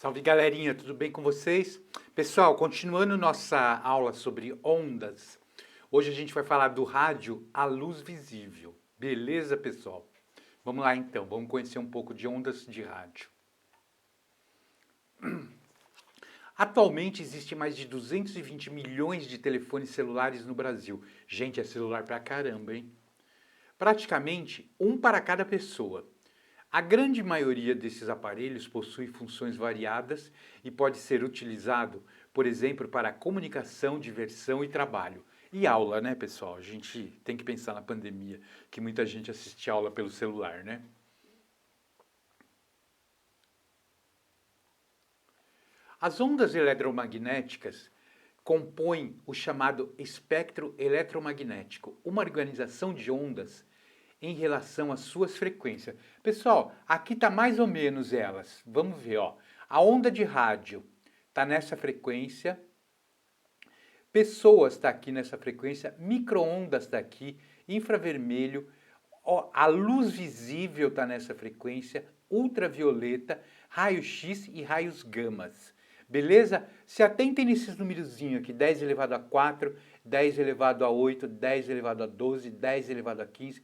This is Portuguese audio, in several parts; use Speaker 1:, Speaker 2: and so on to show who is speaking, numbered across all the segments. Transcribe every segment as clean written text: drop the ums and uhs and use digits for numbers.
Speaker 1: Salve galerinha, tudo bem com vocês? Pessoal, continuando nossa aula sobre ondas, hoje a gente vai falar do rádio à luz visível. Beleza, pessoal? Vamos lá então, vamos conhecer um pouco de ondas de rádio. Atualmente existe mais de 220 milhões de telefones celulares no Brasil. Gente, é celular pra caramba, hein? Praticamente um para cada pessoa. A grande maioria desses aparelhos possui funções variadas e pode ser utilizado, por exemplo, para comunicação, diversão e trabalho. E aula, né, pessoal? A gente tem que pensar na pandemia, que muita gente assiste aula pelo celular, né? As ondas eletromagnéticas compõem o chamado espectro eletromagnético, uma organização de ondas em relação às suas frequências. Pessoal, aqui está mais ou menos elas. Vamos ver, ó. A onda de rádio está nessa frequência, pessoas está aqui nessa frequência, micro-ondas está aqui, infravermelho, ó, a luz visível está nessa frequência, ultravioleta, raio-x e raios gamas. Beleza? Se atentem nesses numerozinhos aqui, 10 elevado a 4, 10 elevado a 8, 10 elevado a 12, 10 elevado a 15,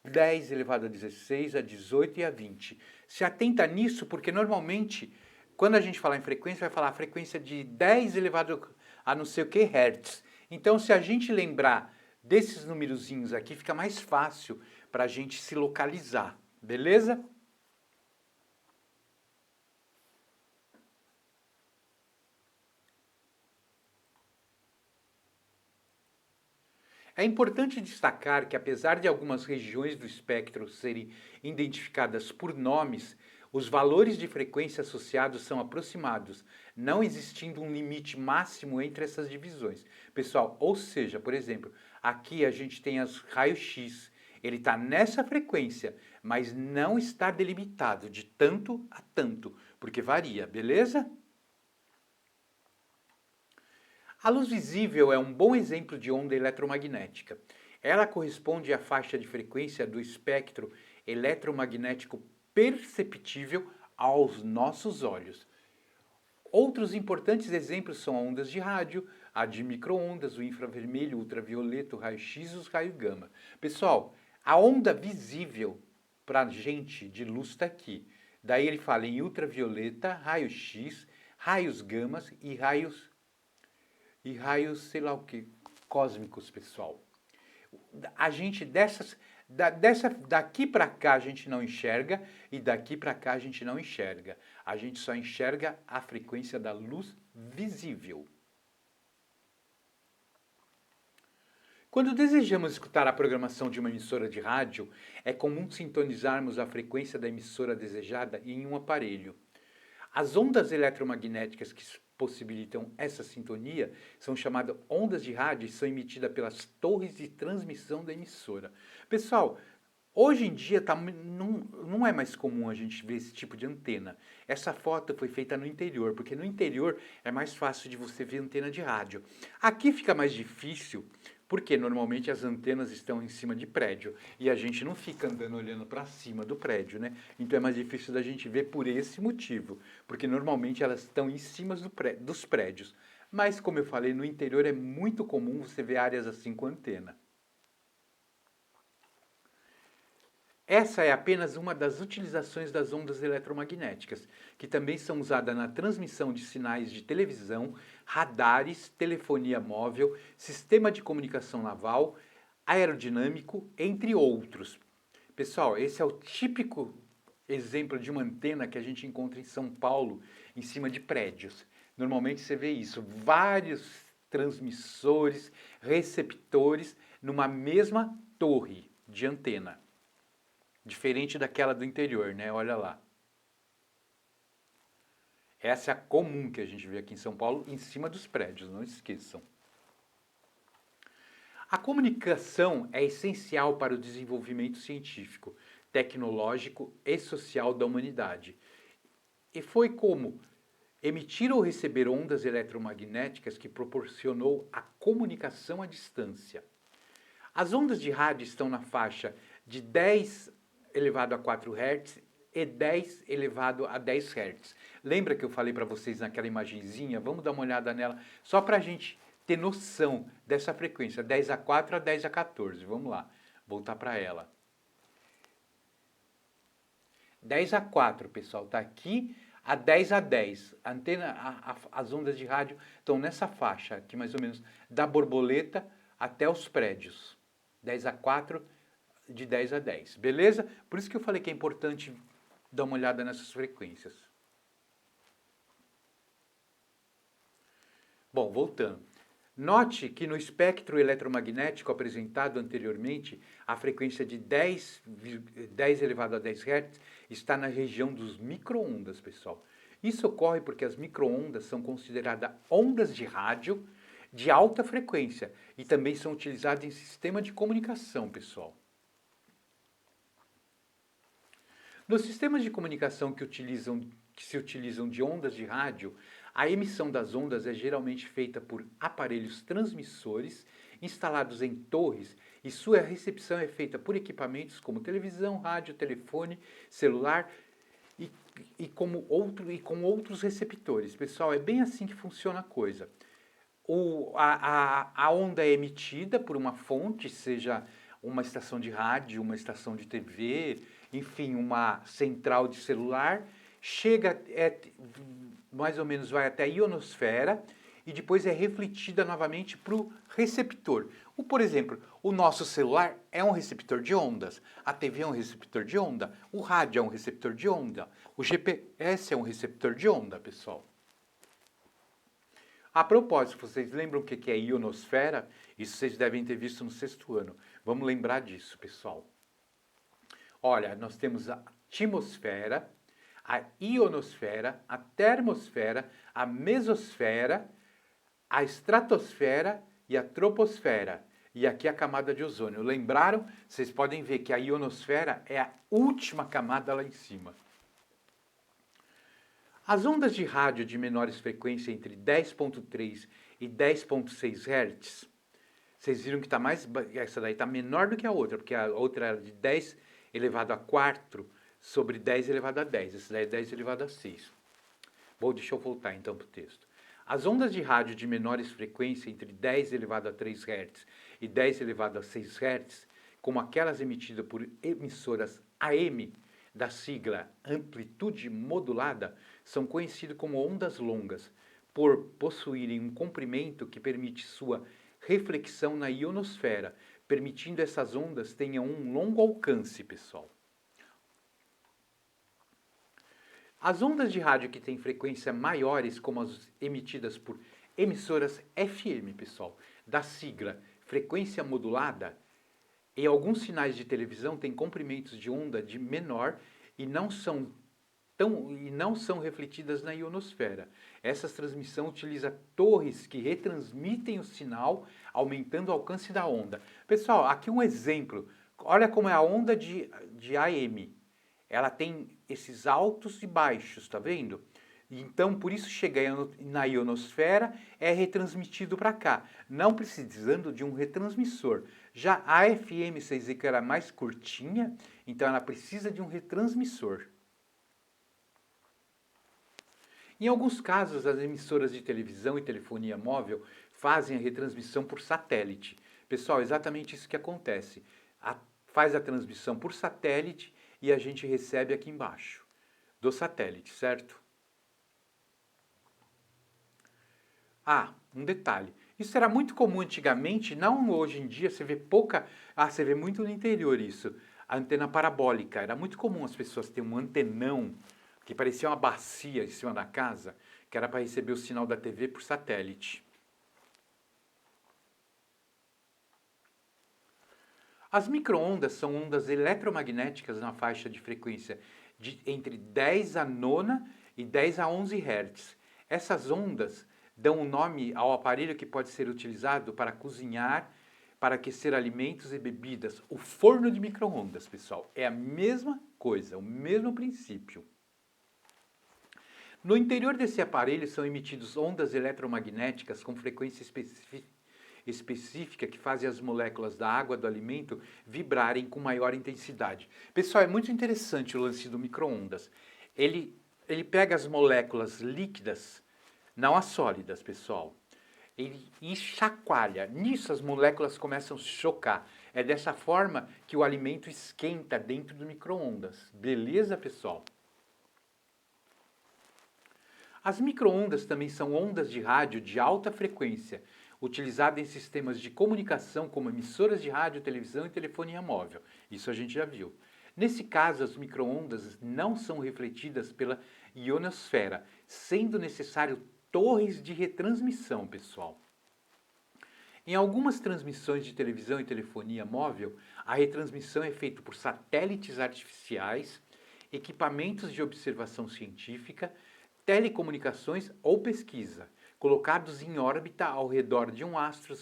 Speaker 1: 10 elevado a 16, a 18 e a 20. Se atenta nisso, porque normalmente, quando a gente falar em frequência, vai falar a frequência de 10 elevado a não sei o que hertz. Então, se a gente lembrar desses numerozinhos aqui, fica mais fácil para a gente se localizar, beleza? É importante destacar que, apesar de algumas regiões do espectro serem identificadas por nomes, os valores de frequência associados são aproximados, não existindo um limite máximo entre essas divisões. Pessoal, ou seja, por exemplo, aqui a gente tem as raios-x, ele está nessa frequência, mas não está delimitado de tanto a tanto, porque varia, beleza? A luz visível é um bom exemplo de onda eletromagnética. Ela corresponde à faixa de frequência do espectro eletromagnético perceptível aos nossos olhos. Outros importantes exemplos são ondas de rádio, a de micro-ondas, o infravermelho, o ultravioleta, o raio-x e os raios gama. Pessoal, a onda visível para a gente de luz está aqui. Daí ele fala em ultravioleta, raio-x, raios gamas e raios, sei lá o que, cósmicos, pessoal. A gente daqui para cá a gente não enxerga e daqui para cá a gente não enxerga. A gente só enxerga a frequência da luz visível. Quando desejamos escutar a programação de uma emissora de rádio, é comum sintonizarmos a frequência da emissora desejada em um aparelho. As ondas eletromagnéticas que possibilitam essa sintonia são chamadas ondas de rádio e são emitidas pelas torres de transmissão da emissora. Pessoal, hoje em dia não é mais comum a gente ver esse tipo de antena. Essa foto foi feita no interior, porque no interior é mais fácil de você ver antena de rádio. Aqui fica mais difícil, porque normalmente as antenas estão em cima de prédio e a gente não fica andando olhando para cima do prédio, né? Então é mais difícil da gente ver por esse motivo, porque normalmente elas estão em cima dos prédios. Mas como eu falei, no interior é muito comum você ver áreas assim com antena. Essa é apenas uma das utilizações das ondas eletromagnéticas, que também são usadas na transmissão de sinais de televisão, radares, telefonia móvel, sistema de comunicação naval, aerodinâmico, entre outros. Pessoal, esse é o típico exemplo de uma antena que a gente encontra em São Paulo, em cima de prédios. Normalmente você vê isso, vários transmissores, receptores, numa mesma torre de antena. Diferente daquela do interior, né? Olha lá. Essa é a comum que a gente vê aqui em São Paulo, em cima dos prédios, não esqueçam. A comunicação é essencial para o desenvolvimento científico, tecnológico e social da humanidade. E foi como emitir ou receber ondas eletromagnéticas que proporcionou a comunicação à distância. As ondas de rádio estão na faixa de 10 elevado a 4 Hz e 10 elevado a 10 Hz. Lembra que eu falei para vocês naquela imagenzinha? Vamos dar uma olhada nela, só para a gente ter noção dessa frequência, 10 a 4 a 10 a 14. Vamos lá, voltar para ela. 10 a 4, pessoal, está aqui a 10 a 10. A antena, as ondas de rádio estão nessa faixa aqui, mais ou menos, da borboleta até os prédios. 10 a 4, de 10 a 10, beleza? Por isso que eu falei que é importante dar uma olhada nessas frequências. Bom, voltando. Note que no espectro eletromagnético apresentado anteriormente, a frequência de 10 elevado a 10 Hz está na região dos micro-ondas, pessoal. Isso ocorre porque as micro-ondas são consideradas ondas de rádio de alta frequência e também são utilizadas em sistema de comunicação, pessoal. Nos sistemas de comunicação que se utilizam de ondas de rádio, a emissão das ondas é geralmente feita por aparelhos transmissores instalados em torres e sua recepção é feita por equipamentos como televisão, rádio, telefone, celular com outros receptores. Pessoal, é bem assim que funciona a coisa. A onda é emitida por uma fonte, seja uma estação de rádio, uma estação de TV, enfim, uma central de celular, chega, mais ou menos vai até a ionosfera e depois é refletida novamente para o receptor. Por exemplo, o nosso celular é um receptor de ondas, a TV é um receptor de onda, o rádio é um receptor de onda, o GPS é um receptor de onda, pessoal. A propósito, vocês lembram o que é ionosfera? Isso vocês devem ter visto no 6º ano. Vamos lembrar disso, pessoal. Olha, nós temos a atmosfera, a ionosfera, a termosfera, a mesosfera, a estratosfera e a troposfera. E aqui a camada de ozônio. Lembraram? Vocês podem ver que a ionosfera é a última camada lá em cima. As ondas de rádio de menores frequências entre 10.3 e 10.6 Hz, vocês viram que essa daí está menor do que a outra, porque a outra era de 10 elevado a 4 sobre 10 elevado a 10. Essa daí é 10 elevado a 6. Bom, deixa eu voltar então para o texto. As ondas de rádio de menores frequências entre 10 elevado a 3 Hz e 10 elevado a 6 Hz, como aquelas emitidas por emissoras AM, da sigla amplitude modulada, são conhecidas como ondas longas, por possuírem um comprimento que permite sua reflexão na ionosfera, permitindo essas ondas tenham um longo alcance, pessoal. As ondas de rádio que têm frequência maiores, como as emitidas por emissoras FM, pessoal, da sigla frequência modulada, e alguns sinais de televisão têm comprimentos de onda de menor e não são refletidas na ionosfera. Essa transmissão utiliza torres que retransmitem o sinal, aumentando o alcance da onda. Pessoal, aqui um exemplo. Olha como é a onda de AM. Ela tem esses altos e baixos, tá vendo? Então, por isso chega na ionosfera, é retransmitido para cá, não precisando de um retransmissor. Já a FM, vocês viram que era mais curtinha, então ela precisa de um retransmissor. Em alguns casos, as emissoras de televisão e telefonia móvel fazem a retransmissão por satélite. Pessoal, é exatamente isso que acontece. Faz a transmissão por satélite e a gente recebe aqui embaixo do satélite, certo? Um detalhe. Isso era muito comum antigamente, não hoje em dia, você vê pouca... você vê muito no interior isso. A antena parabólica. Era muito comum as pessoas terem um antenão que parecia uma bacia em cima da casa, que era para receber o sinal da TV por satélite. As micro-ondas são ondas eletromagnéticas na faixa de frequência de entre 10 a 9 e 10 a 11 Hz. Essas ondas dão um nome ao aparelho que pode ser utilizado para cozinhar, para aquecer alimentos e bebidas. O forno de micro-ondas, pessoal, é a mesma coisa, o mesmo princípio. No interior desse aparelho são emitidas ondas eletromagnéticas com frequência específica que fazem as moléculas da água do alimento vibrarem com maior intensidade. Pessoal, é muito interessante o lance do micro-ondas. Ele pega as moléculas líquidas, não as sólidas, pessoal, e chacoalha. Nisso as moléculas começam a se chocar. É dessa forma que o alimento esquenta dentro do micro-ondas. Beleza, pessoal? As micro-ondas também são ondas de rádio de alta frequência, utilizadas em sistemas de comunicação como emissoras de rádio, televisão e telefonia móvel. Isso a gente já viu. Nesse caso, as micro-ondas não são refletidas pela ionosfera, sendo necessário torres de retransmissão, pessoal. Em algumas transmissões de televisão e telefonia móvel, a retransmissão é feita por satélites artificiais, equipamentos de observação científica, telecomunicações ou pesquisa, colocados em órbita ao redor de um astro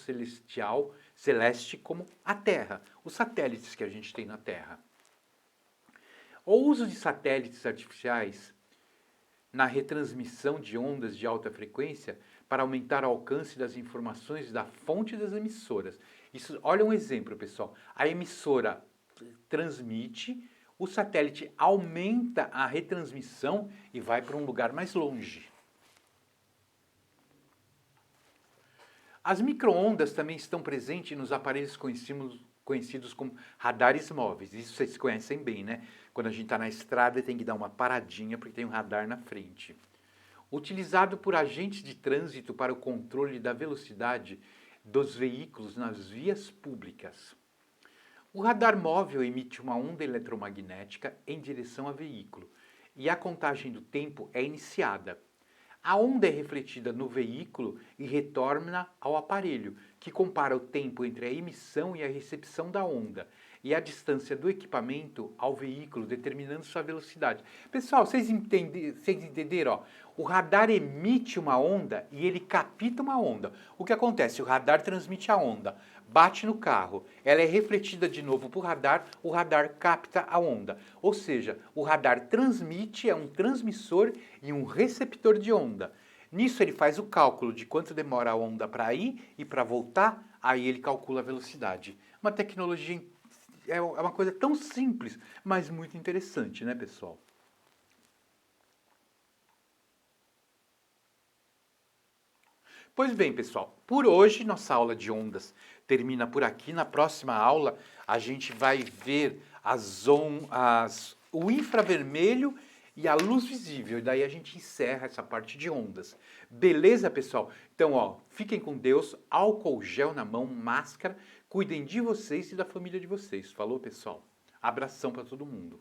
Speaker 1: celeste como a Terra, os satélites que a gente tem na Terra. O uso de satélites artificiais na retransmissão de ondas de alta frequência para aumentar o alcance das informações da fonte das emissoras. Isso, olha um exemplo, pessoal. A emissora transmite, o satélite aumenta a retransmissão e vai para um lugar mais longe. As micro-ondas também estão presentes nos aparelhos conhecidos como radares móveis. Isso vocês conhecem bem, né? Quando a gente está na estrada tem que dar uma paradinha porque tem um radar na frente. Utilizado por agentes de trânsito para o controle da velocidade dos veículos nas vias públicas. O radar móvel emite uma onda eletromagnética em direção ao veículo e a contagem do tempo é iniciada. A onda é refletida no veículo e retorna ao aparelho, que compara o tempo entre a emissão e a recepção da onda e a distância do equipamento ao veículo, determinando sua velocidade. Pessoal, vocês entenderam? Ó? O radar emite uma onda e ele capta uma onda. O que acontece? O radar transmite a onda, bate no carro, ela é refletida de novo para o radar capta a onda. Ou seja, o radar transmite, é um transmissor e um receptor de onda. Nisso ele faz o cálculo de quanto demora a onda para ir e para voltar, aí ele calcula a velocidade. Uma tecnologia, é uma coisa tão simples, mas muito interessante, né, pessoal? Pois bem, pessoal, por hoje nossa aula de ondas termina por aqui. Na próxima aula a gente vai ver o infravermelho e a luz visível. E daí a gente encerra essa parte de ondas. Beleza, pessoal? Então, ó, fiquem com Deus, álcool gel na mão, máscara. Cuidem de vocês e da família de vocês. Falou, pessoal? Abração para todo mundo.